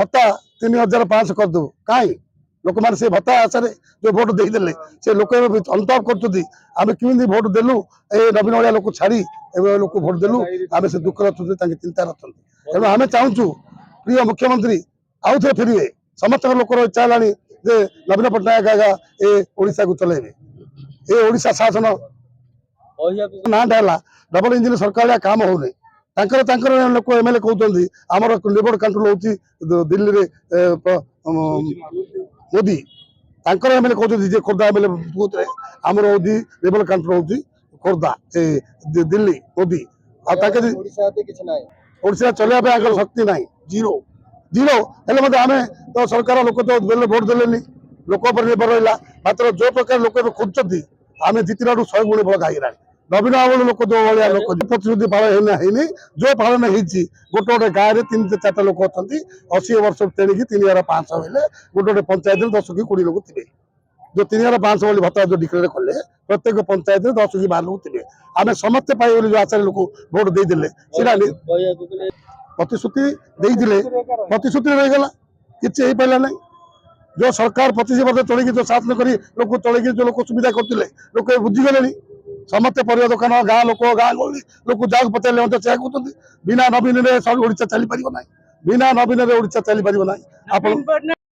भत्ता 3500 करदेव कहीं लोक मैंने से भत्ता आशा जो भोट देदेले से लोक अनुताप करमी भोट देलु ए नवीन भाया लोक छाड़ी लोक भोट देलु आम से दुख अच्छा चिंता अच्छा तेणु आम चाहूँ प्रिय मुख्यमंत्री आउ थे फेरवे समस्त लोक इच्छा है जे नवीन पट्टनायक आगा ए ओडिशा को चलेबे ए ओडिशा शासन नाटा है डबल इंजिन सरकार काम होने लोक एमएलए कहते आमर लिबर्ड कंट्रोल हो दिल्ली रे मोदी एमएलए कहते खोर्धा एमएलए आमर होती लिबर्ड कंट्रोल हो खोर्धा दिल्ली मोदी ओडिशा चलने शक्ति ना जीरो जीरो हेल्ले आम तो सरकार लोक तो भोट देले लोक निर्भर रहा मात्र जो प्रकार लोक खोजुंट आम जितना 100 गुण बड़ गाईरा नवीन बाबू लोक जो भाया लोक प्रतिश्रुति पालन है जो पालन होती गोटे गोटे गाँव में 3-4 लोक अच्छा 80 वर्ष तेणिकी 3500 हेले गोटे गोटे पंचायत 10 कि 20 लोक थे जो 3500 वाली भत्ता जो डिक्लेयर कले प्रत्येक पंचायत 10 कि 12 लोग थे आम समस्ते पाइबे जो आशा लोक भोट देदेले प्रतिश्रुति प्रतिश्रुति रहीगला किसी हो पारा ना जो सरकार 25 वर्ष चलिए जो शासन कर लोक चलिए जो लोक सुविधा करते लोक बुझीगले समस्ते परिया दुकान गाँ लोक गाँ गहली लोक जहाँ पचारे कहते बिना नवीन ओडिशा चली पार ना बिना नवीन ओडिशा चली पार ना आप